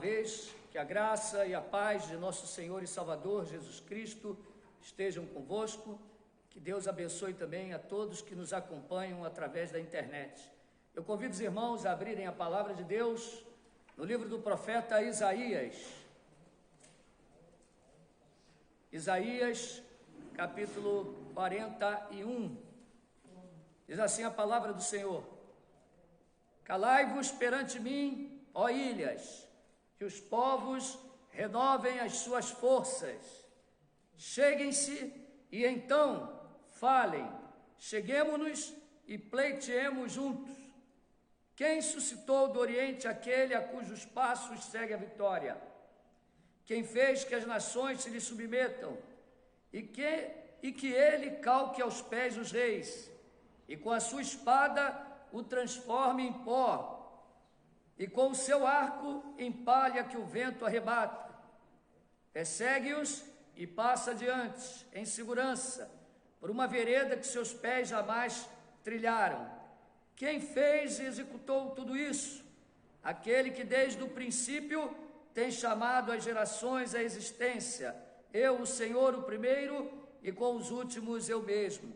vez, que a graça e a paz de nosso Senhor e Salvador Jesus Cristo estejam convosco, que Deus abençoe também a todos que nos acompanham através da internet. Eu convido os irmãos a abrirem a palavra de Deus no livro do profeta Isaías. Isaías, capítulo 41. Diz assim a palavra do Senhor: Calai-vos perante mim, ó ilhas, que os povos renovem as suas forças. Cheguem-se e então falem, cheguemo-nos e pleiteemos juntos. Quem suscitou do Oriente aquele a cujos passos segue a vitória? Quem fez que as nações se lhe submetam e que ele calque aos pés os reis, e com a sua espada o transforme em pó, e com o seu arco em palha que o vento arrebata. Persegue-os e passa adiante, em segurança, por uma vereda que seus pés jamais trilharam. Quem fez e executou tudo isso? Aquele que desde o princípio tem chamado as gerações à existência. Eu, o Senhor, o primeiro, e com os últimos eu mesmo.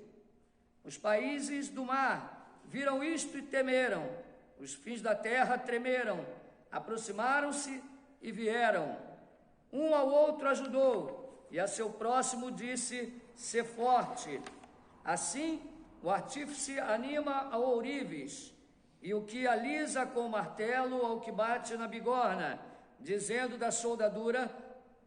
Os países do mar viram isto e temeram. Os fins da terra tremeram, aproximaram-se e vieram. Um ao outro ajudou, e a seu próximo disse: sê forte. Assim, o artífice anima ao ourives, e o que alisa com o martelo ao que bate na bigorna, dizendo da soldadura: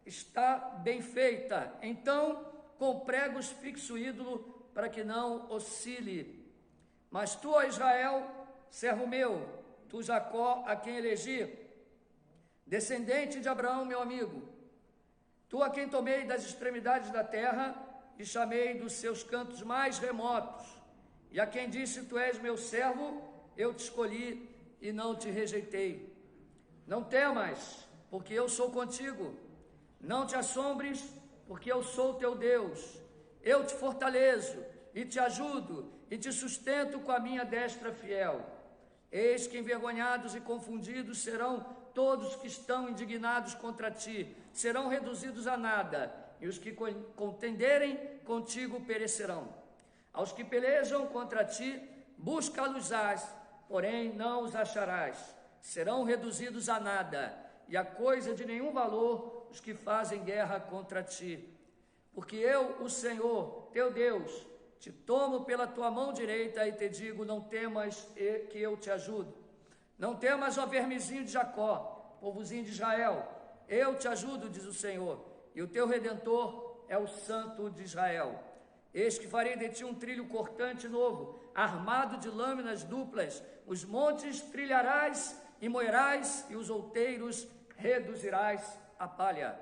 está bem feita. Então, com pregos fixe o ídolo, para que não oscile. Mas tu, ó Israel, servo meu, tu Jacó, a quem elegi, descendente de Abraão, meu amigo, tu a quem tomei das extremidades da terra e chamei dos seus cantos mais remotos, e a quem disse: tu és meu servo, eu te escolhi e não te rejeitei. Não temas, porque eu sou contigo. Não te assombres, porque eu sou teu Deus. Eu te fortaleço e te ajudo e te sustento com a minha destra fiel. Eis que envergonhados e confundidos serão todos que estão indignados contra ti, serão reduzidos a nada, e os que contenderem contigo perecerão. Aos que pelejam contra ti, busca-los-ás, porém não os acharás. Serão reduzidos a nada, e a coisa de nenhum valor os que fazem guerra contra ti. Porque eu, o Senhor, teu Deus, te tomo pela tua mão direita e te digo: não temas, que eu te ajudo. Não temas, ó vermezinho de Jacó, povozinho de Israel, eu te ajudo, diz o Senhor, e o teu Redentor é o Santo de Israel. Eis que farei de ti um trilho cortante novo, armado de lâminas duplas. Os montes trilharás e moerás, e os outeiros reduzirás a palha.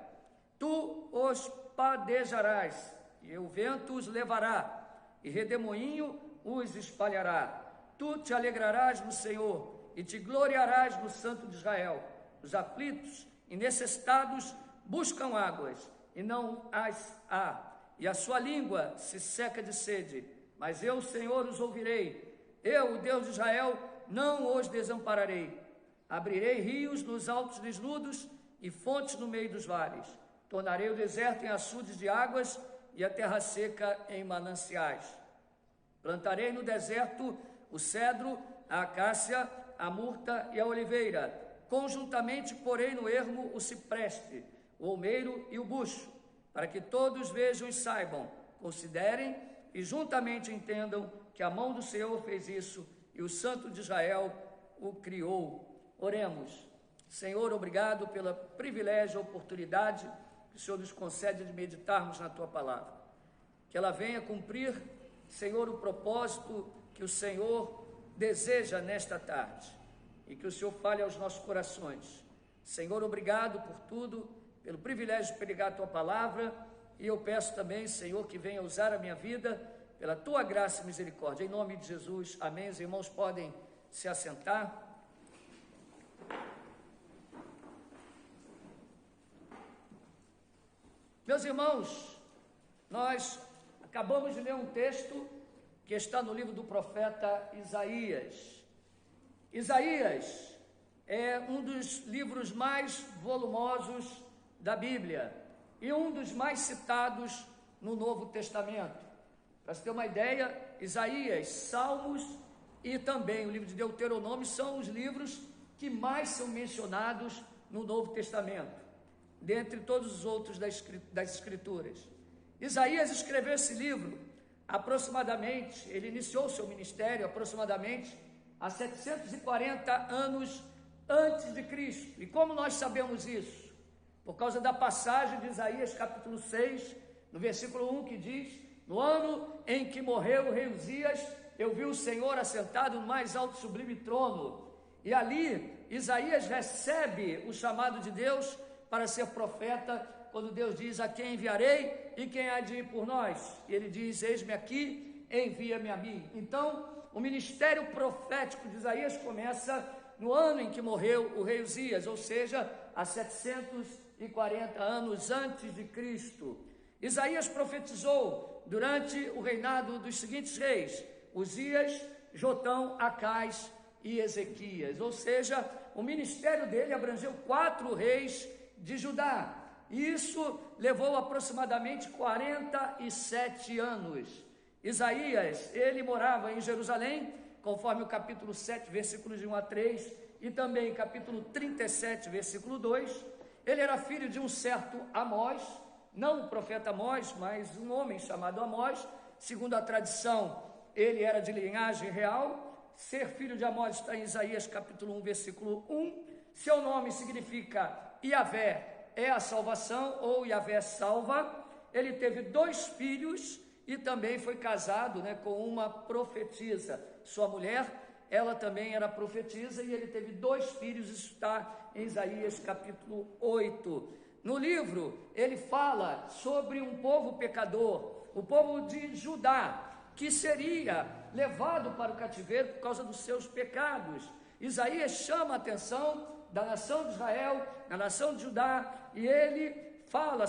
Tu os padejarás, e o vento os levará, e redemoinho os espalhará. Tu te alegrarás no Senhor, e te gloriarás no Santo de Israel. Os aflitos e necessitados buscam águas, e não as há, e a sua língua se seca de sede. Mas eu, Senhor, os ouvirei. Eu, o Deus de Israel, não os desampararei. Abrirei rios nos altos desnudos e fontes no meio dos vales. Tornarei o deserto em açudes de águas e a terra seca em mananciais. Plantarei no deserto o cedro, a acácia, a murta e a oliveira. Conjuntamente porei no ermo o cipreste, o olmeiro e o bucho, para que todos vejam e saibam, considerem e juntamente entendam que a mão do Senhor fez isso e o Santo de Israel o criou. Oremos. Senhor, obrigado pela privilégio e oportunidade que o Senhor nos concede de meditarmos na Tua palavra. Que ela venha cumprir, Senhor, o propósito que o Senhor deseja nesta tarde. E que o Senhor fale aos nossos corações. Senhor, obrigado por tudo, pelo privilégio de pregar a Tua palavra. E eu peço também, Senhor, que venha usar a minha vida pela Tua graça e misericórdia. Em nome de Jesus, amém. Os irmãos podem se assentar. Meus irmãos, nós acabamos de ler um texto que está no livro do profeta Isaías. Isaías é um dos livros mais volumosos da Bíblia e um dos mais citados no Novo Testamento. Para você ter uma ideia, Isaías, Salmos e também o livro de Deuteronômio são os livros que mais são mencionados no Novo Testamento, dentre todos os outros das Escrituras. Isaías escreveu esse livro aproximadamente, ele iniciou seu ministério aproximadamente há 740 anos antes de Cristo. E como nós sabemos isso? Por causa da passagem de Isaías capítulo 6, no versículo 1, que diz: no ano em que morreu o rei Uzias, eu vi o Senhor assentado no mais alto e sublime trono. E ali Isaías recebe o chamado de Deus para ser profeta, quando Deus diz: a quem enviarei e quem há de ir por nós? E ele diz: eis-me aqui, envia-me a mim. Então, o ministério profético de Isaías começa no ano em que morreu o rei Uzias, ou seja, há 740 anos antes de Cristo. Isaías profetizou durante o reinado dos seguintes reis: Uzias, Jotão, Acais e Ezequias. Ou seja, o ministério dele abrangeu 4 reis de Judá. E isso levou aproximadamente 47 anos. Isaías, ele morava em Jerusalém, conforme o capítulo 7, versículos de 1 a 3, e também capítulo 37, versículo 2. Ele era filho de um certo Amós, não o profeta Amós, mas um homem chamado Amós. Segundo a tradição, ele era de linhagem real. Ser filho de Amós está em Isaías capítulo 1, versículo 1. Seu nome significa Iavé é a salvação, ou Iavé salva. Ele teve 2 filhos e também foi casado, com uma profetisa. Sua mulher, ela também era profetisa, e ele teve 2 filhos, isso está em Isaías capítulo 8. No livro, ele fala sobre um povo pecador, o povo de Judá, que seria levado para o cativeiro por causa dos seus pecados. Isaías chama a atenção da nação de Israel, da nação de Judá, e ele fala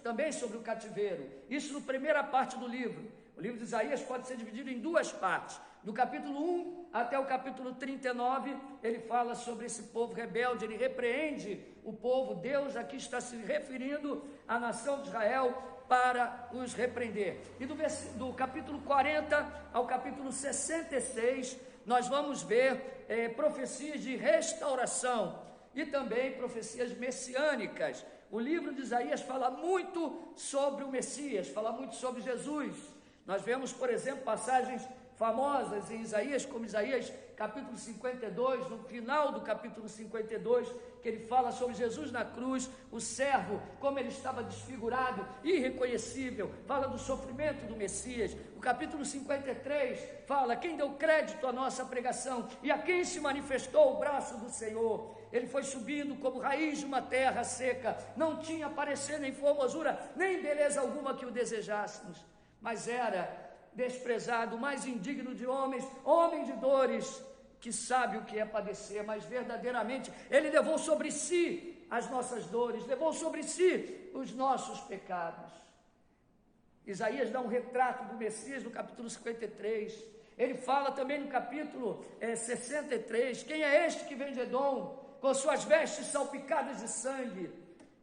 também sobre o cativeiro. Isso na primeira parte do livro. O livro de Isaías pode ser dividido em 2 partes. Do capítulo 1 até o capítulo 39, ele fala sobre esse povo rebelde, ele repreende o povo. Deus aqui está se referindo à nação de Israel para os repreender. E do capítulo 40 ao capítulo 66, nós vamos ver profecias de restauração e também profecias messiânicas. O livro de Isaías fala muito sobre o Messias, fala muito sobre Jesus. Nós vemos, por exemplo, passagens famosas em Isaías, como Isaías capítulo 52, no final do capítulo 52, que ele fala sobre Jesus na cruz, o servo, como ele estava desfigurado, irreconhecível, fala do sofrimento do Messias. O capítulo 53 fala: quem deu crédito à nossa pregação e a quem se manifestou o braço do Senhor. Ele foi subindo como raiz de uma terra seca, não tinha parecer nem formosura, nem beleza alguma que o desejássemos, mas era desprezado, mais indigno de homens, homem de dores, que sabe o que é padecer, mas verdadeiramente ele levou sobre si as nossas dores, levou sobre si os nossos pecados. Isaías dá um retrato do Messias no capítulo 53, ele fala também no capítulo 63, quem é este que vem de Edom, com suas vestes salpicadas de sangue?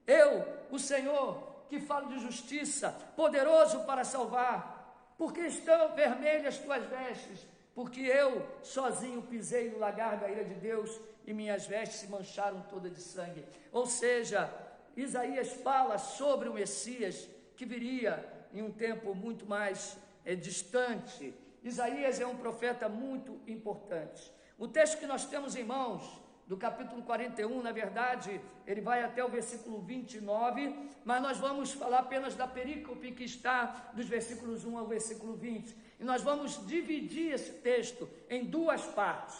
Eu, o Senhor, que falo de justiça, poderoso para salvar. Porque estão vermelhas tuas vestes? Porque eu sozinho pisei no lagar da ira de Deus, e minhas vestes se mancharam todas de sangue. Ou seja, Isaías fala sobre o Messias que viria em um tempo muito mais distante. Isaías é um profeta muito importante. O texto que nós temos em mãos, do capítulo 41, na verdade, ele vai até o versículo 29, mas nós vamos falar apenas da perícope que está dos versículos 1 ao versículo 20, e nós vamos dividir esse texto em 2 partes.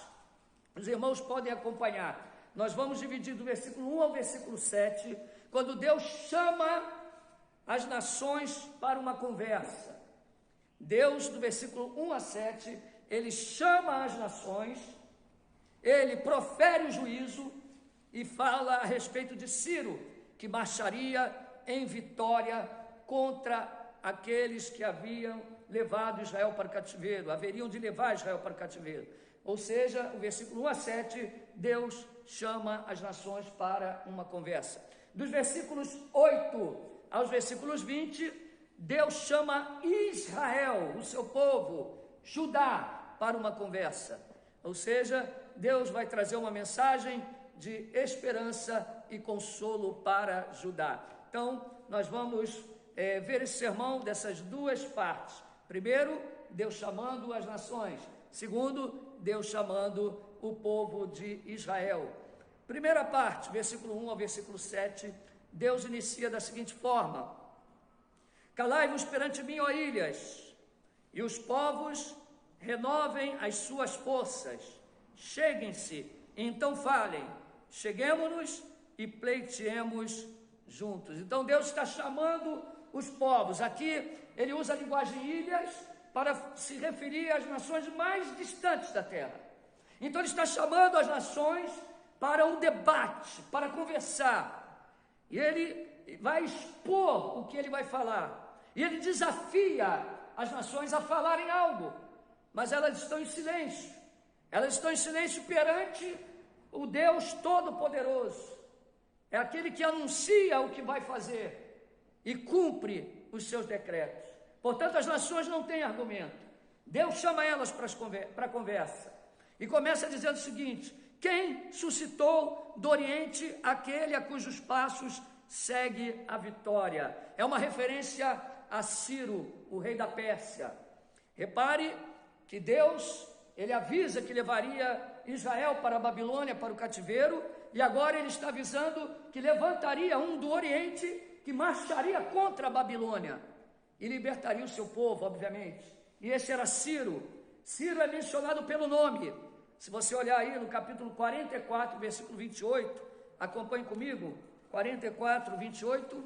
Os irmãos podem acompanhar. Nós vamos dividir do versículo 1 ao versículo 7, quando Deus chama as nações para uma conversa. Deus, do versículo 1 a 7, ele chama as nações, ele profere o juízo e fala a respeito de Ciro, que marcharia em vitória contra aqueles que haviam levado Israel para o cativeiro, haveriam de levar Israel para o cativeiro. Ou seja, o versículo 1 a 7, Deus chama as nações para uma conversa. Dos versículos 8 aos versículos 20, Deus chama Israel, o seu povo, Judá, para uma conversa. Ou seja, Deus vai trazer uma mensagem de esperança e consolo para Judá. Então, nós vamos ver esse sermão dessas duas partes. Primeiro, Deus chamando as nações. Segundo, Deus chamando o povo de Israel. Primeira parte, versículo 1 ao versículo 7, Deus inicia da seguinte forma: calai-vos perante mim, ó ilhas, e os povos renovem as suas forças. Cheguem-se, então falem, cheguemo-nos e pleiteemos juntos. Então Deus está chamando os povos. Aqui ele usa a linguagem ilhas para se referir às nações mais distantes da terra. Então ele está chamando as nações para um debate, para conversar. E ele vai expor o que ele vai falar. E ele desafia as nações a falarem algo, mas elas estão em silêncio. Elas estão em silêncio perante o Deus Todo-Poderoso. É aquele que anuncia o que vai fazer e cumpre os seus decretos. Portanto, as nações não têm argumento. Deus chama elas para a conversa e começa dizendo o seguinte: quem suscitou do Oriente aquele a cujos passos segue a vitória? É uma referência a Ciro, o rei da Pérsia. Repare que Deus, ele avisa que levaria Israel para a Babilônia, para o cativeiro, e agora ele está avisando que levantaria um do Oriente que marcharia contra a Babilônia e libertaria o seu povo, obviamente. E esse era Ciro. Ciro é mencionado pelo nome. Se você olhar aí no capítulo 44, versículo 28, acompanhe comigo, 44, 28.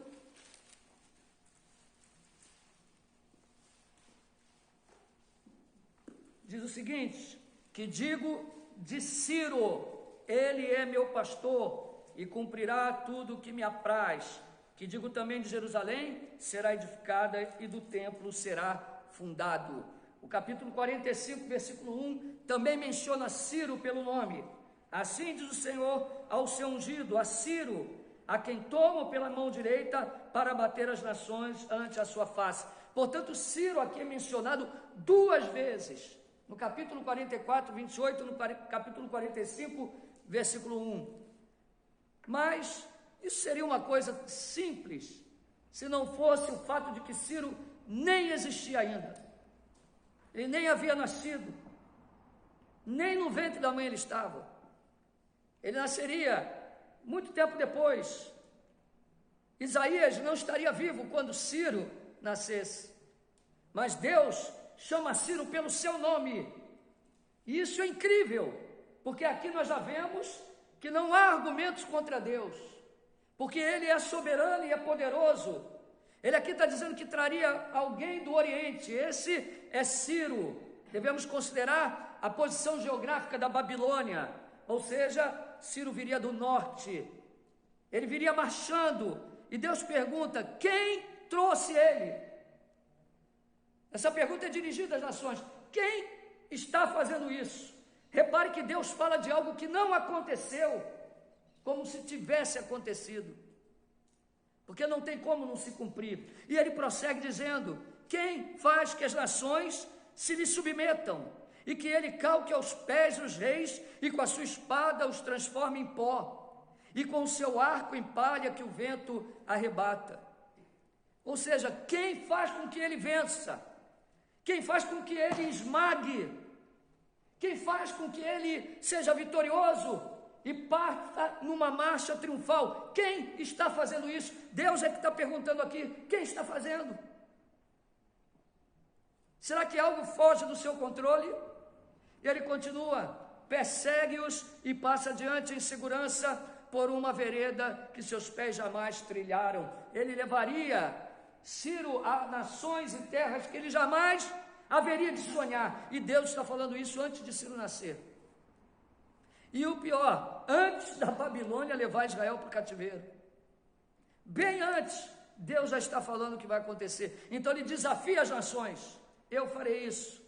Diz o seguinte: que digo de Ciro, ele é meu pastor e cumprirá tudo o que me apraz. Que digo também de Jerusalém, será edificada e do templo será fundado. O capítulo 45, versículo 1, também menciona Ciro pelo nome. Assim diz o Senhor ao seu ungido, a Ciro, a quem tomo pela mão direita para bater as nações ante a sua face. Portanto, Ciro aqui é mencionado duas vezes, no capítulo 44, 28, no capítulo 45, versículo 1. Mas isso seria uma coisa simples, se não fosse o fato de que Ciro nem existia ainda. Ele nem havia nascido, nem no ventre da mãe ele estava. Ele nasceria muito tempo depois. Isaías não estaria vivo quando Ciro nascesse. Mas Deus chama Ciro pelo seu nome. E isso é incrível, porque aqui nós já vemos que não há argumentos contra Deus, porque Ele é soberano e é poderoso. Ele aqui está dizendo que traria alguém do Oriente. Esse é Ciro. Devemos considerar a posição geográfica da Babilônia, ou seja, Ciro viria do norte. Ele viria marchando, e Deus pergunta: quem trouxe ele? Essa pergunta é dirigida às nações: quem está fazendo isso? Repare que Deus fala de algo que não aconteceu, como se tivesse acontecido, porque não tem como não se cumprir. E ele prossegue dizendo: quem faz que as nações se lhe submetam, e que ele calque aos pés os reis, e com a sua espada os transforme em pó, e com o seu arco em palha que o vento arrebata. Ou seja, quem faz com que ele vença? Quem faz com que ele esmague? Quem faz com que ele seja vitorioso e parta numa marcha triunfal? Quem está fazendo isso? Deus é que está perguntando aqui: quem está fazendo? Será que algo foge do seu controle? E ele continua: persegue-os e passa adiante em segurança por uma vereda que seus pés jamais trilharam. Ele levaria Ciro a nações e terras que ele jamais haveria de sonhar. E Deus está falando isso antes de Ciro nascer. E o pior, antes da Babilônia levar Israel para o cativeiro. Bem antes, Deus já está falando o que vai acontecer. Então ele desafia as nações: eu farei isso.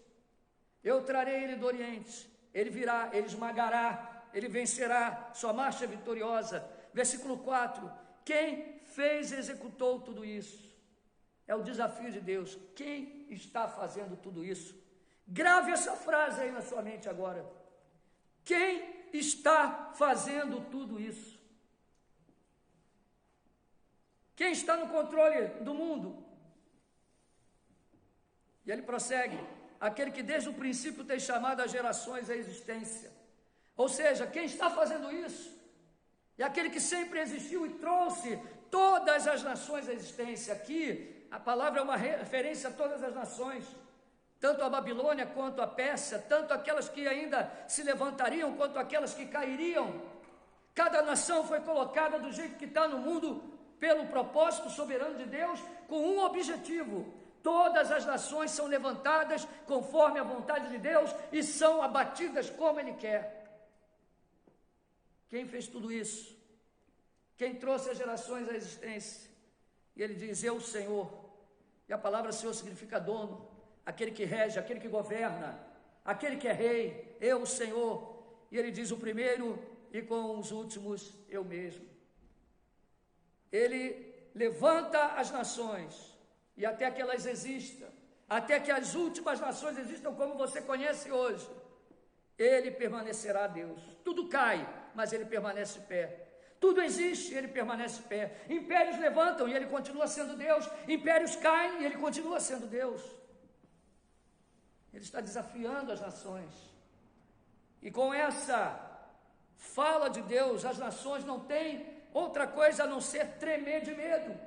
Eu trarei ele do Oriente. Ele virá, ele esmagará ele vencerá, sua marcha é vitoriosa. Versículo 4, quem fez e executou tudo isso? É o desafio de Deus. Quem está fazendo tudo isso? Grave essa frase aí na sua mente agora. Quem está fazendo tudo isso? Quem está no controle do mundo? E ele prossegue, aquele que desde o princípio tem chamado as gerações à existência. Ou seja, quem está fazendo isso? É aquele que sempre existiu e trouxe todas as nações à existência. Aqui, a palavra é uma referência a todas as nações, tanto a Babilônia quanto a Pérsia, tanto aquelas que ainda se levantariam, quanto aquelas que cairiam. Cada nação foi colocada do jeito que está no mundo, pelo propósito soberano de Deus, com um objetivo. Todas as nações são levantadas conforme a vontade de Deus e são abatidas como Ele quer. Quem fez tudo isso? Quem trouxe as gerações à existência? E ele diz, eu, Senhor. E a palavra Senhor significa dono, aquele que rege, aquele que governa, aquele que é rei, eu, Senhor. E ele diz, o primeiro e com os últimos, eu mesmo. Ele levanta as nações, e até que elas existam, até que as últimas nações existam como você conhece hoje, ele permanecerá Deus. Tudo cai, mas ele permanece de pé. Tudo existe, ele permanece de pé. Impérios levantam e ele continua sendo Deus. Impérios caem e ele continua sendo Deus. Ele está desafiando as nações. E com essa fala de Deus, as nações não têm outra coisa a não ser tremer de medo.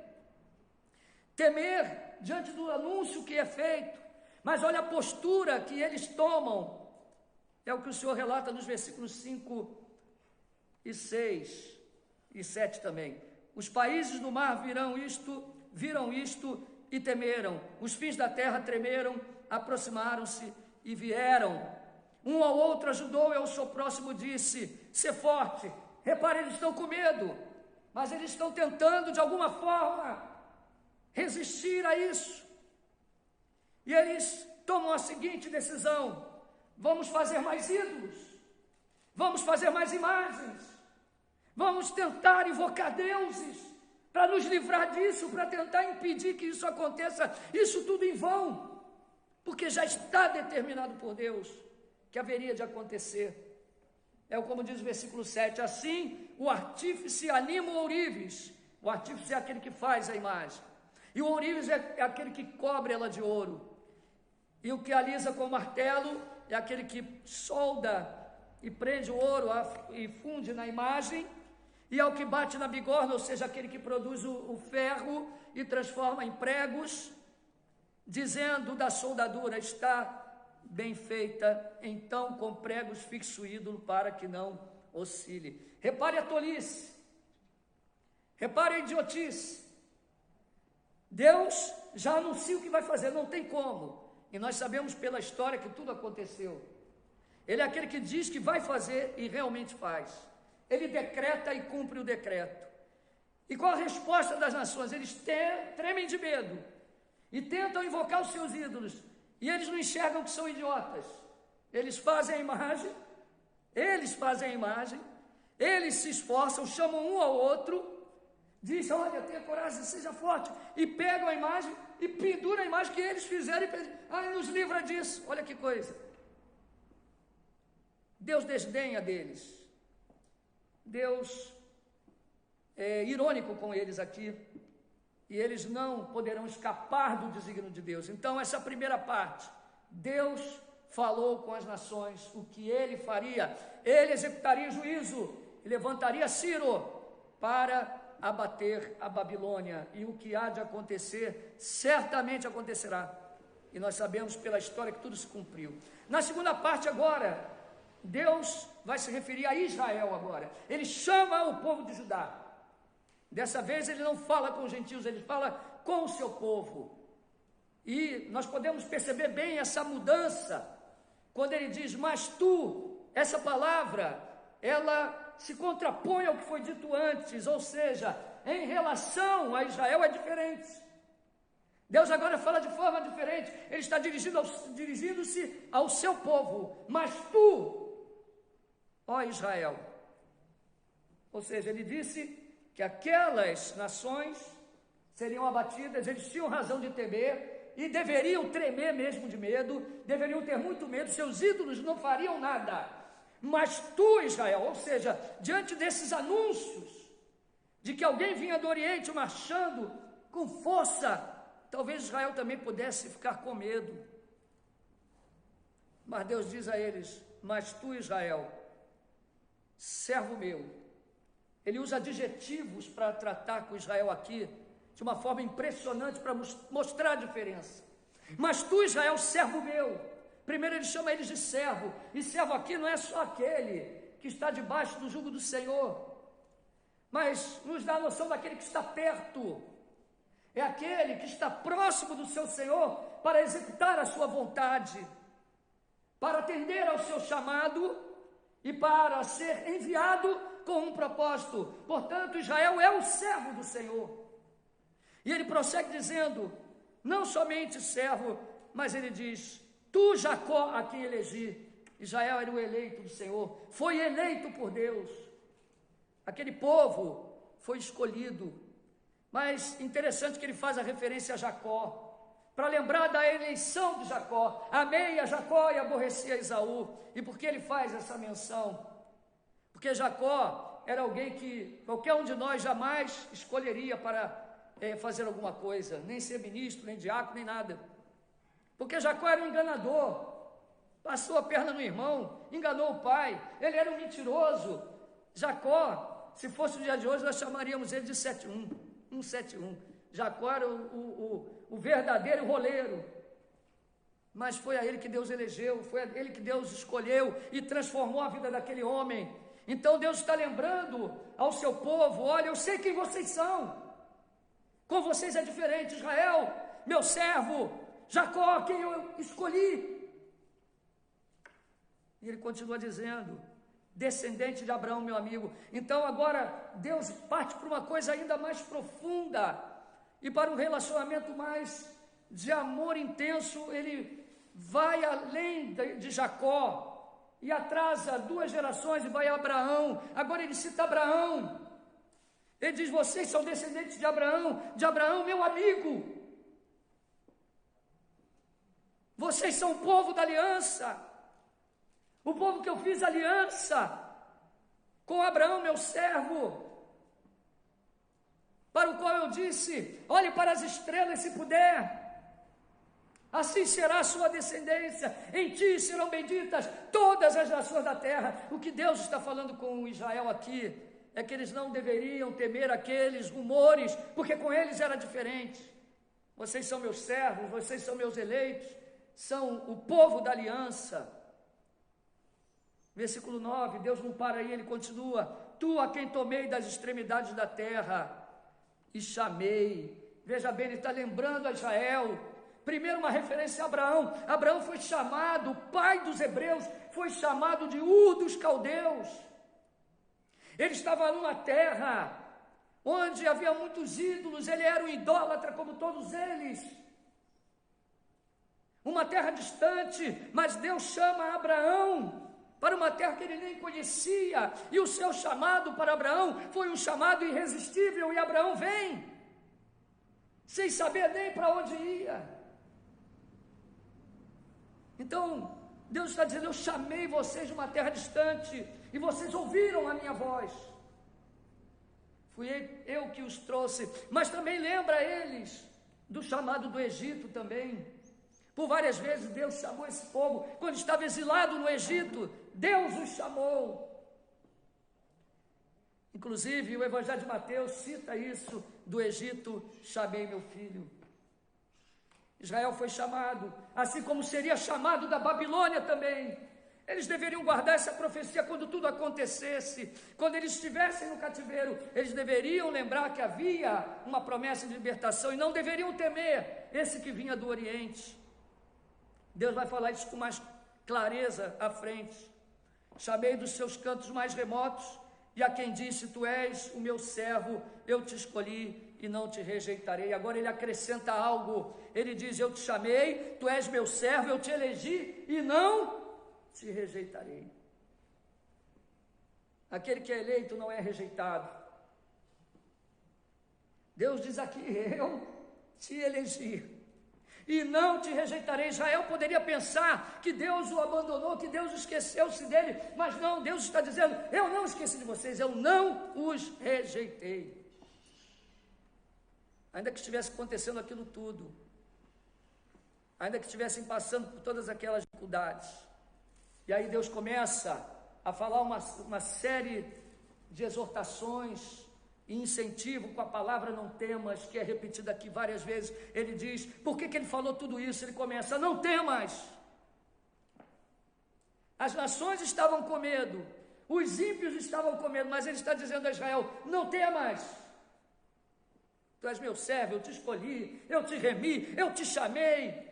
Temer diante do anúncio que é feito. Mas olha a postura que eles tomam. É o que o Senhor relata nos versículos 5 e 6 e 7 também. Os países do mar viram isto e temeram. Os fins da terra tremeram, aproximaram-se e vieram. Um ao outro ajudou e ao seu próximo disse, sê forte. Repare, eles estão com medo, mas eles estão tentando de alguma forma resistir a isso. E eles tomam a seguinte decisão, vamos fazer mais ídolos, vamos fazer mais imagens, vamos tentar invocar deuses para nos livrar disso, para tentar impedir que isso aconteça, isso tudo em vão, porque já está determinado por Deus que haveria de acontecer. É como diz o versículo 7, assim o artífice anima o ourives. O artífice é aquele que faz a imagem, e o ourives é aquele que cobre ela de ouro, e o que alisa com o martelo é aquele que solda e prende o ouro e funde na imagem, e ao que bate na bigorna, ou seja, aquele que produz o ferro e transforma em pregos, dizendo da soldadura, está bem feita, então com pregos fixe o ídolo para que não oscile. Repare a tolice, repare a idiotice. Deus já anuncia o que vai fazer, não tem como, e nós sabemos pela história que tudo aconteceu. Ele é aquele que diz que vai fazer e realmente faz. Ele decreta e cumpre o decreto. E qual a resposta das nações? Eles tremem de medo e tentam invocar os seus ídolos, e eles não enxergam que são idiotas. Eles fazem a imagem, eles se esforçam, chamam um ao outro, dizem, olha, tenha coragem, seja forte, e pegam a imagem e penduram a imagem que eles fizeram e pedem, nos livra disso. Olha que coisa. Deus desdenha deles. Deus é irônico com eles aqui, e eles não poderão escapar do desígnio de Deus. Então, essa primeira parte, Deus falou com as nações o que ele faria. Ele executaria juízo e levantaria Ciro para abater a Babilônia, e o que há de acontecer, certamente acontecerá, e nós sabemos pela história que tudo se cumpriu. Na segunda parte agora, Deus vai se referir a Israel agora. Ele chama o povo de Judá. Dessa vez ele não fala com os gentios, ele fala com o seu povo. E nós podemos perceber bem essa mudança, quando ele diz, mas tu, essa palavra, ela se contrapõe ao que foi dito antes, ou seja, em relação a Israel é diferente. Deus agora fala de forma diferente, ele está dirigindo-se ao seu povo, mas tu, ó Israel. Ou seja, ele disse que aquelas nações seriam abatidas, eles tinham razão de temer e deveriam tremer mesmo de medo, deveriam ter muito medo, seus ídolos não fariam nada. Mas tu, Israel, ou seja, diante desses anúncios de que alguém vinha do Oriente marchando com força, talvez Israel também pudesse ficar com medo. Mas Deus diz a eles: mas tu, Israel, servo meu. Ele usa adjetivos para tratar com Israel aqui, de uma forma impressionante, para mostrar a diferença. Mas tu, Israel, servo meu. Primeiro ele chama eles de servo, e servo aqui não é só aquele que está debaixo do jugo do Senhor, mas nos dá a noção daquele que está perto, é aquele que está próximo do seu Senhor para executar a sua vontade, para atender ao seu chamado e para ser enviado com um propósito. Portanto, Israel é o servo do Senhor. E ele prossegue dizendo, não somente servo, mas ele diz, tu, Jacó, a quem elegi. Israel era o eleito do Senhor, foi eleito por Deus. Aquele povo foi escolhido. Mas interessante que ele faz a referência a Jacó, para lembrar da eleição de Jacó. Amei a Jacó e aborreci a Esaú. E por que ele faz essa menção? Porque Jacó era alguém que qualquer um de nós jamais escolheria para fazer alguma coisa, nem ser ministro, nem diácono, nem nada. Porque Jacó era um enganador, passou a perna no irmão, enganou o pai, ele era um mentiroso. Jacó, se fosse o dia de hoje, nós chamaríamos ele de 171. Jacó era o verdadeiro roleiro. Mas foi a ele que Deus elegeu, foi a ele que Deus escolheu e transformou a vida daquele homem. Então Deus está lembrando ao seu povo, olha, eu sei quem vocês são. Com vocês é diferente, Israel, meu servo, Jacó, quem eu escolhi. E ele continua dizendo, descendente de Abraão, meu amigo. Então agora Deus parte para uma coisa ainda mais profunda e para um relacionamento mais de amor intenso. Ele vai além de Jacó e atrasa 2 gerações e vai a Abraão. Agora ele cita Abraão. Ele diz, vocês são descendentes de Abraão, meu amigo. Vocês são o povo da aliança, o povo que eu fiz aliança com Abraão, meu servo, para o qual eu disse, olhe para as estrelas se puder, assim será a sua descendência, em ti serão benditas todas as nações da terra. O que Deus está falando com Israel aqui é que eles não deveriam temer aqueles rumores, porque com eles era diferente. Vocês são meus servos, vocês são meus eleitos, são o povo da aliança. Versículo 9, Deus não para aí, ele continua, tu a quem tomei das extremidades da terra e chamei. Veja bem, ele está lembrando a Israel, primeiro uma referência a Abraão. Abraão foi chamado, pai dos hebreus, foi chamado de Ur dos caldeus. Ele estava numa terra onde havia muitos ídolos, ele era um idólatra como todos eles. Uma terra distante, mas Deus chama Abraão para uma terra que ele nem conhecia, e o seu chamado para Abraão foi um chamado irresistível, e Abraão vem, sem saber nem para onde ia. Então, Deus está dizendo, eu chamei vocês de uma terra distante, e vocês ouviram a minha voz. Fui eu que os trouxe, mas também lembra eles do chamado do Egito também. Por várias vezes Deus chamou esse povo, quando estava exilado no Egito, Deus os chamou. Inclusive o Evangelho de Mateus cita isso, do Egito, chamei meu filho. Israel foi chamado, assim como seria chamado da Babilônia também. Eles deveriam guardar essa profecia quando tudo acontecesse, quando eles estivessem no cativeiro, eles deveriam lembrar que havia uma promessa de libertação e não deveriam temer esse que vinha do Oriente. Deus vai falar isso com mais clareza à frente. Chamei dos seus cantos mais remotos, e a quem disse, tu és o meu servo, eu te escolhi e não te rejeitarei. Agora ele acrescenta algo, ele diz, eu te chamei, tu és meu servo, eu te elegi e não te rejeitarei. Aquele que é eleito não é rejeitado. Deus diz aqui: eu te elegi e não te rejeitarei. Israel poderia pensar que Deus o abandonou, que Deus esqueceu-se dele, mas não, Deus está dizendo: eu não esqueci de vocês, eu não os rejeitei. Ainda que estivesse acontecendo aquilo tudo, ainda que estivessem passando por todas aquelas dificuldades, e aí Deus começa a falar uma série de exortações e incentivo com a palavra não temas, que é repetida aqui várias vezes. Ele diz, por que ele falou tudo isso? Ele começa, não temas. As nações estavam com medo, os ímpios estavam com medo, mas ele está dizendo a Israel, não temas. Tu és meu servo, eu te escolhi, eu te remi, eu te chamei.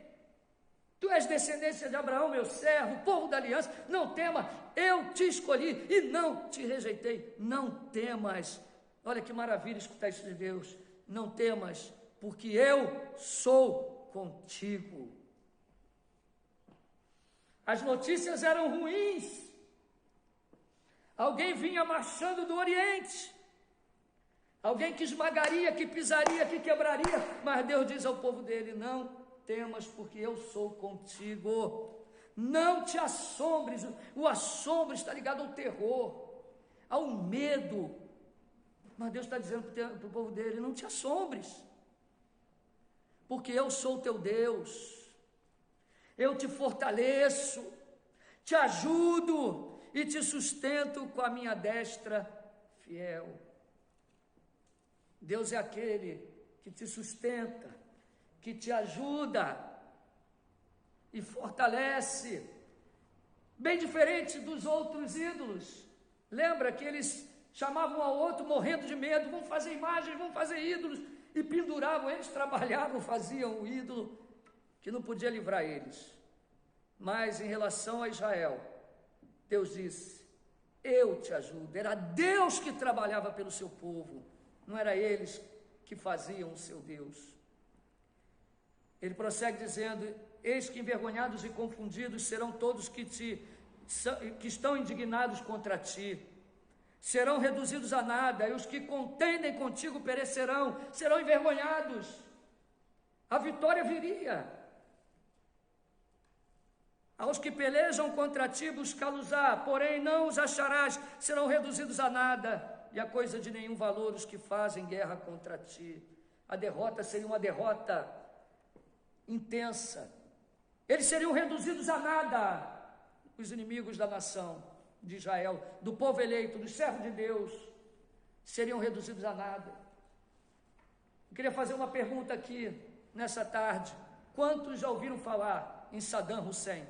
Tu és descendência de Abraão, meu servo, povo da aliança. Não temas, eu te escolhi e não te rejeitei. Não temas. Olha que maravilha escutar isso de Deus. Não temas, porque eu sou contigo. As notícias eram ruins. Alguém vinha marchando do Oriente. Alguém que esmagaria, que pisaria, que quebraria. Mas Deus diz ao povo dele, não temas, porque eu sou contigo. Não te assombres. O assombro está ligado ao terror, ao medo. Mas Deus está dizendo para o povo dele, não te assombres, porque eu sou o teu Deus. Eu te fortaleço, te ajudo e te sustento com a minha destra fiel. Deus é aquele que te sustenta, que te ajuda e fortalece, bem diferente dos outros ídolos. Lembra que eles chamavam um ao outro morrendo de medo, vamos fazer imagens, vamos fazer ídolos, e penduravam, eles trabalhavam, faziam o ídolo que não podia livrar eles. Mas em relação a Israel, Deus disse, eu te ajudo. Era Deus que trabalhava pelo seu povo, não era eles que faziam o seu Deus. Ele prossegue dizendo, eis que envergonhados e confundidos serão todos que estão indignados contra ti. Serão reduzidos a nada, e os que contendem contigo perecerão, serão envergonhados. A vitória viria. Aos que pelejam contra ti buscá-los-á, porém não os acharás, serão reduzidos a nada, e a coisa de nenhum valor os que fazem guerra contra ti. A derrota seria uma derrota intensa. Eles seriam reduzidos a nada, os inimigos da nação de Israel, do povo eleito, dos servos de Deus, seriam reduzidos a nada. Eu queria fazer uma pergunta aqui, nessa tarde. Quantos já ouviram falar em Saddam Hussein?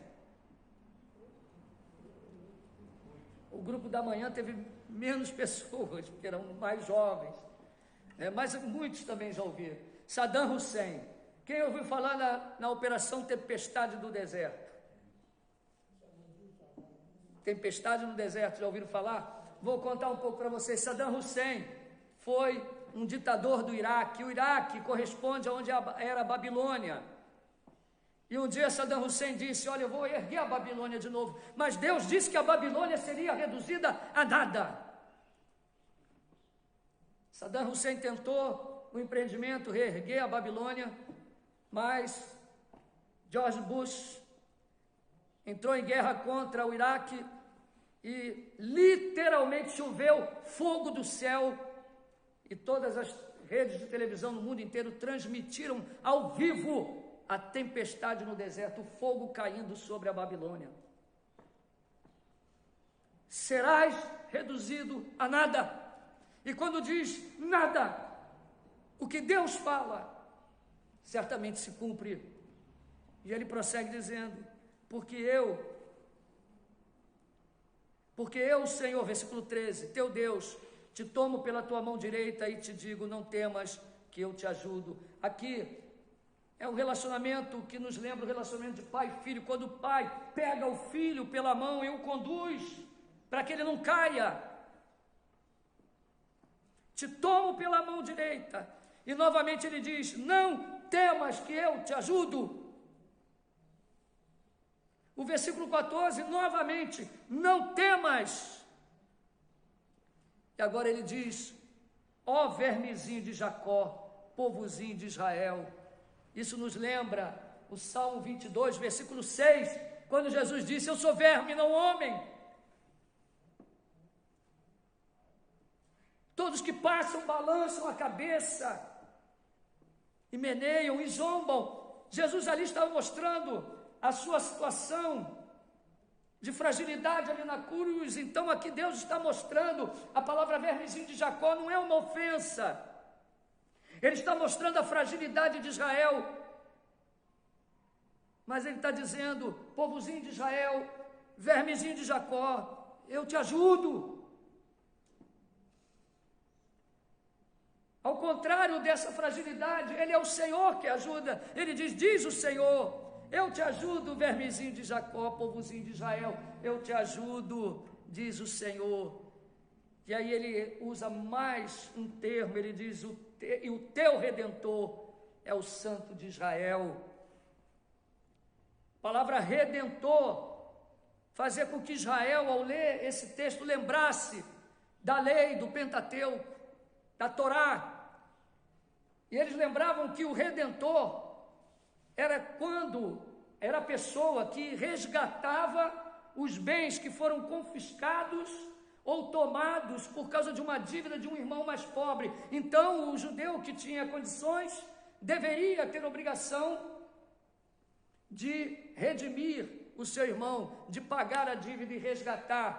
O grupo da manhã teve menos pessoas, porque eram mais jovens, mas muitos também já ouviram. Saddam Hussein. Quem ouviu falar na Operação Tempestade do Deserto? Tempestade no deserto, já ouviram falar? Vou contar um pouco para vocês. Saddam Hussein foi um ditador do Iraque. O Iraque corresponde a onde era a Babilônia. E um dia Saddam Hussein disse, olha, eu vou erguer a Babilônia de novo. Mas Deus disse que a Babilônia seria reduzida a nada. Saddam Hussein tentou o empreendimento, reerguer a Babilônia, mas George Bush entrou em guerra contra o Iraque e literalmente choveu fogo do céu, e todas as redes de televisão no mundo inteiro transmitiram ao vivo a tempestade no deserto, o fogo caindo sobre a Babilônia. Serás reduzido a nada. E quando diz nada, o que Deus fala certamente se cumpre. E ele prossegue dizendo, porque eu, Senhor, versículo 13, teu Deus, te tomo pela tua mão direita e te digo, não temas, que eu te ajudo. Aqui é um relacionamento que nos lembra o relacionamento de pai e filho, quando o pai pega o filho pela mão e o conduz para que ele não caia. Te tomo pela mão direita. E novamente ele diz, não temas, que eu te ajudo. O versículo 14, novamente, não temas, E agora ele diz: ó vermezinho de Jacó, povozinho de Israel. Isso nos lembra o Salmo 22, versículo 6, quando Jesus disse: eu sou verme, não homem. Todos que passam balançam a cabeça e meneiam e zombam. Jesus ali estava mostrando a sua situação de fragilidade ali na cruz. Então aqui Deus está mostrando, a palavra vermezinho de Jacó não é uma ofensa. Ele está mostrando a fragilidade de Israel. Mas ele está dizendo: povozinho de Israel, vermezinho de Jacó, eu te ajudo. Ao contrário dessa fragilidade, ele é o Senhor que ajuda. Ele diz o Senhor: eu te ajudo, vermezinho de Jacó, povozinho de Israel, eu te ajudo, diz o Senhor. E aí ele usa mais um termo, ele diz: e o teu Redentor é o Santo de Israel. A palavra Redentor fazia com que Israel, ao ler esse texto, lembrasse da lei, do Pentateuco, da Torá. E eles lembravam que o Redentor era a pessoa que resgatava os bens que foram confiscados ou tomados por causa de uma dívida de um irmão mais pobre. Então o judeu que tinha condições deveria ter obrigação de redimir o seu irmão, de pagar a dívida e resgatar.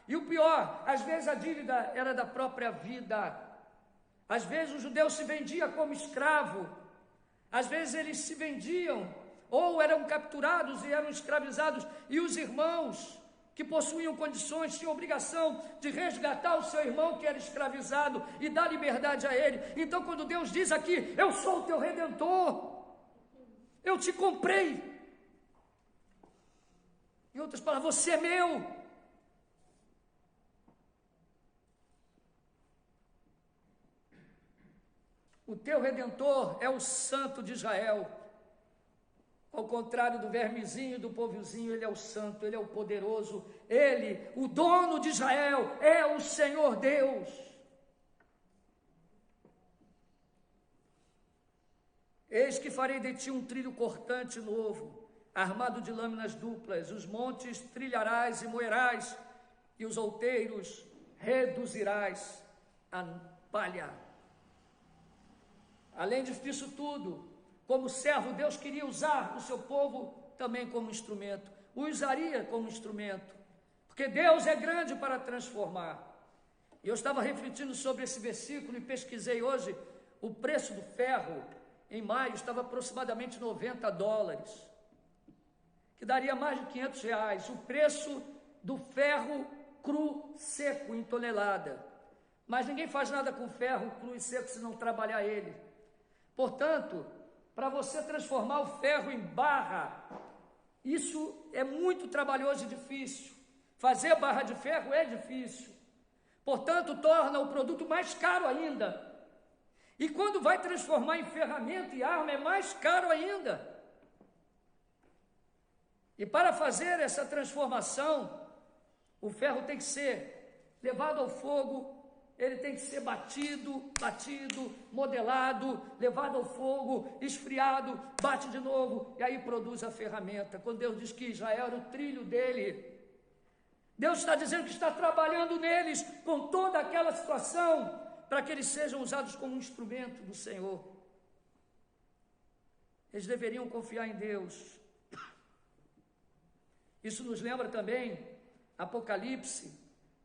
E o pior, às vezes a dívida era da própria vida. Às vezes o judeu se vendia como escravo. Às vezes eles se vendiam ou eram capturados e eram escravizados. E os irmãos que possuíam condições tinham obrigação de resgatar o seu irmão que era escravizado e dar liberdade a ele. Então quando Deus diz aqui: eu sou o teu Redentor, eu te comprei. Em outras palavras, você é meu. O teu Redentor é o Santo de Israel. Ao contrário do vermezinho, do povozinho, ele é o Santo, ele é o poderoso. Ele, o dono de Israel, é o Senhor Deus. Eis que farei de ti um trilho cortante novo, armado de lâminas duplas. Os montes trilharás e moerás, e os outeiros reduzirás a palha. Além disso tudo, como servo, Deus queria usar o seu povo também como instrumento. O usaria como instrumento, porque Deus é grande para transformar. E eu estava refletindo sobre esse versículo e pesquisei hoje. O preço do ferro em maio estava aproximadamente $90, que daria mais de R$500. O preço do ferro cru, seco, em tonelada. Mas ninguém faz nada com ferro cru e seco se não trabalhar ele. Portanto, para você transformar o ferro em barra, isso é muito trabalhoso e difícil. Fazer barra de ferro é difícil. Portanto, torna o produto mais caro ainda. E quando vai transformar em ferramenta e arma, é mais caro ainda. E para fazer essa transformação, o ferro tem que ser levado ao fogo. Ele tem que ser batido, modelado, levado ao fogo, esfriado, bate de novo, e aí produz a ferramenta. Quando Deus diz que Israel era o trilho dele, Deus está dizendo que está trabalhando neles com toda aquela situação, para que eles sejam usados como um instrumento do Senhor. Eles deveriam confiar em Deus. Isso nos lembra também Apocalipse,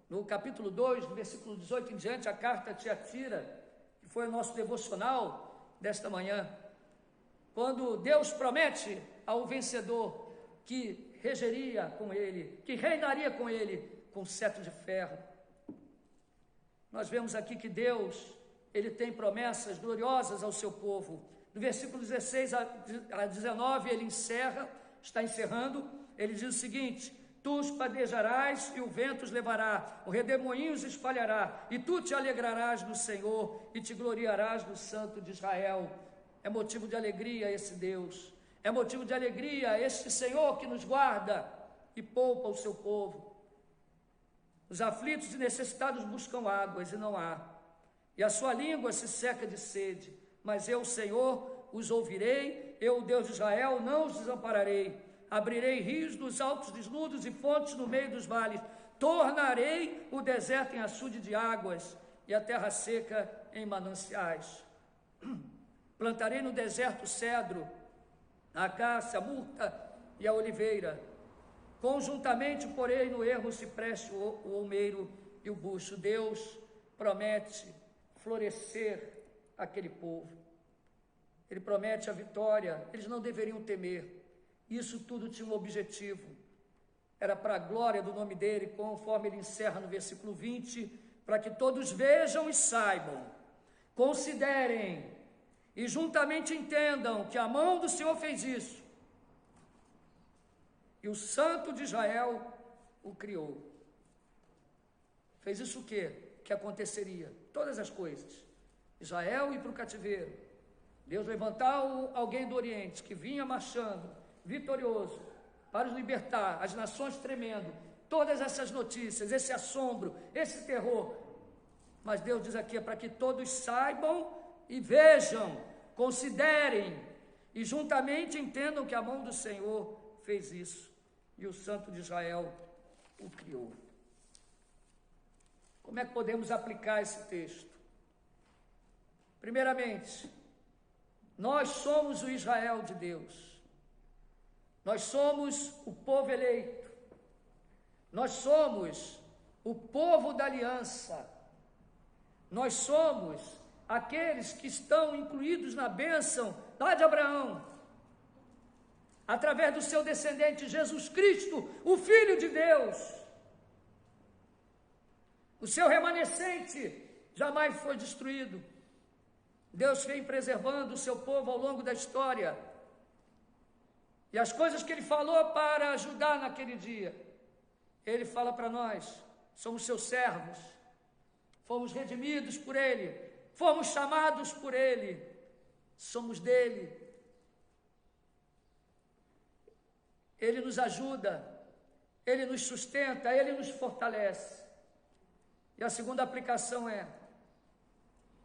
no capítulo 2, no versículo 18 em diante, a carta a Tiatira, que foi o nosso devocional desta manhã, quando Deus promete ao vencedor que regeria com ele, que reinaria com ele com cetro de ferro. Nós vemos aqui que Deus, ele tem promessas gloriosas ao seu povo. No versículo 16 a 19, ele está encerrando, ele diz o seguinte: tu os padejarás e o vento os levará, o redemoinho os espalhará, e tu te alegrarás no Senhor e te gloriarás no Santo de Israel. É motivo de alegria esse Deus, é motivo de alegria este Senhor que nos guarda e poupa o seu povo. Os aflitos e necessitados buscam águas e não há, e a sua língua se seca de sede. Mas eu, Senhor, os ouvirei, eu, o Deus de Israel, não os desampararei. Abrirei rios nos altos desnudos e fontes no meio dos vales. Tornarei o deserto em açude de águas e a terra seca em mananciais. Plantarei no deserto o cedro, a acácia, a murta e a oliveira. Conjuntamente porei no ermo o cipreste, o olmeiro e o bucho. Deus promete florescer aquele povo. Ele promete a vitória. Eles não deveriam temer. Isso tudo tinha um objetivo. Era para a glória do nome dele, conforme ele encerra no versículo 20, para que todos vejam e saibam, considerem e juntamente entendam que a mão do Senhor fez isso. E o Santo de Israel o criou. Fez isso o quê? Que aconteceria? Todas as coisas. Israel ir para o cativeiro. Deus levantar alguém do Oriente que vinha marchando, vitorioso, para os libertar, as nações tremendo. Todas essas notícias, esse assombro, esse terror. Mas Deus diz aqui, é para que todos saibam e vejam, considerem e juntamente entendam que a mão do Senhor fez isso. E o Santo de Israel o criou. Como é que podemos aplicar esse texto? Primeiramente, nós somos o Israel de Deus. Nós somos o povo eleito. Nós somos o povo da aliança. Nós somos aqueles que estão incluídos na bênção lá de Abraão, através do seu descendente Jesus Cristo, o Filho de Deus. O seu remanescente jamais foi destruído. Deus vem preservando o seu povo ao longo da história. E as coisas que ele falou para ajudar naquele dia, ele fala para nós: somos seus servos, fomos redimidos por ele, fomos chamados por ele, somos dele. Ele nos ajuda, ele nos sustenta, ele nos fortalece. E a segunda aplicação é: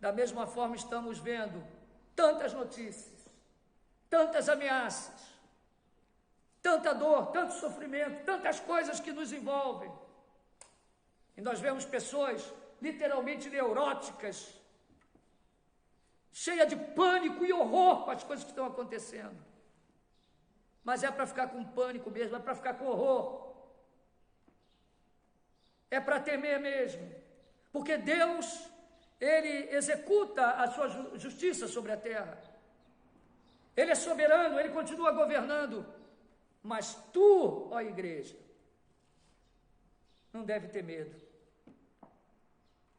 da mesma forma estamos vendo tantas notícias, tantas ameaças, tanta dor, tanto sofrimento, tantas coisas que nos envolvem. E nós vemos pessoas literalmente neuróticas, cheias de pânico e horror com as coisas que estão acontecendo. Mas é para ficar com pânico mesmo, é para ficar com horror. É para temer mesmo. Porque Deus, ele executa a sua justiça sobre a terra. Ele é soberano, ele continua governando. Mas tu, ó igreja, não deve ter medo.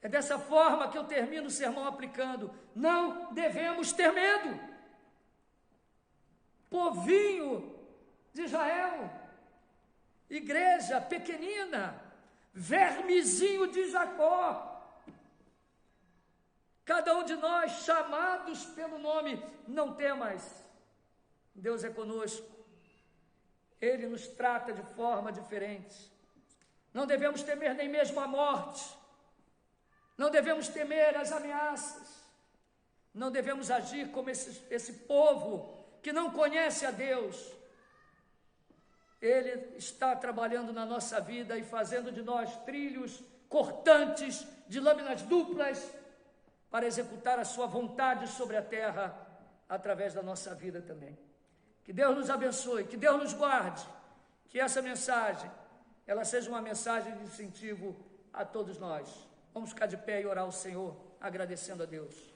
É dessa forma que eu termino o sermão aplicando: não devemos ter medo. Povinho de Israel, igreja pequenina, vermezinho de Jacó, cada um de nós chamados pelo nome, não temas, Deus é conosco, ele nos trata de forma diferente. Não devemos temer nem mesmo a morte, não devemos temer as ameaças, não devemos agir como esse povo que não conhece a Deus. Ele está trabalhando na nossa vida e fazendo de nós trilhos cortantes, de lâminas duplas, para executar a sua vontade sobre a terra, através da nossa vida também. Que Deus nos abençoe, que Deus nos guarde, que essa mensagem, ela seja uma mensagem de incentivo a todos nós. Vamos ficar de pé e orar ao Senhor, agradecendo a Deus.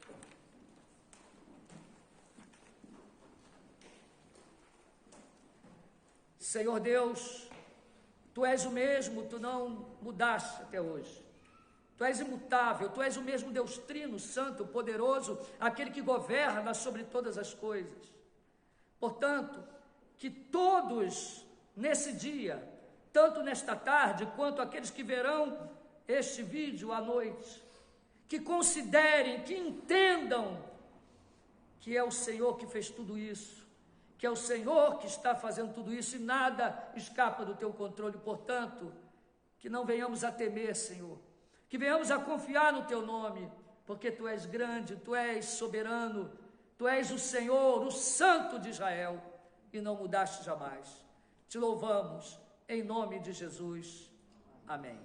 Senhor Deus, Tu és o mesmo, Tu não mudaste até hoje. Tu és imutável, Tu és o mesmo Deus Trino, Santo, Poderoso, aquele que governa sobre todas as coisas. Portanto, que todos nesse dia, tanto nesta tarde, quanto aqueles que verão este vídeo à noite, que considerem, que entendam que é o Senhor que fez tudo isso, que é o Senhor que está fazendo tudo isso e nada escapa do teu controle. Portanto, que não venhamos a temer, Senhor, que venhamos a confiar no Teu nome, porque Tu és grande, Tu és soberano, Tu és o Senhor, o Santo de Israel, e não mudaste jamais. Te louvamos, em nome de Jesus. Amém.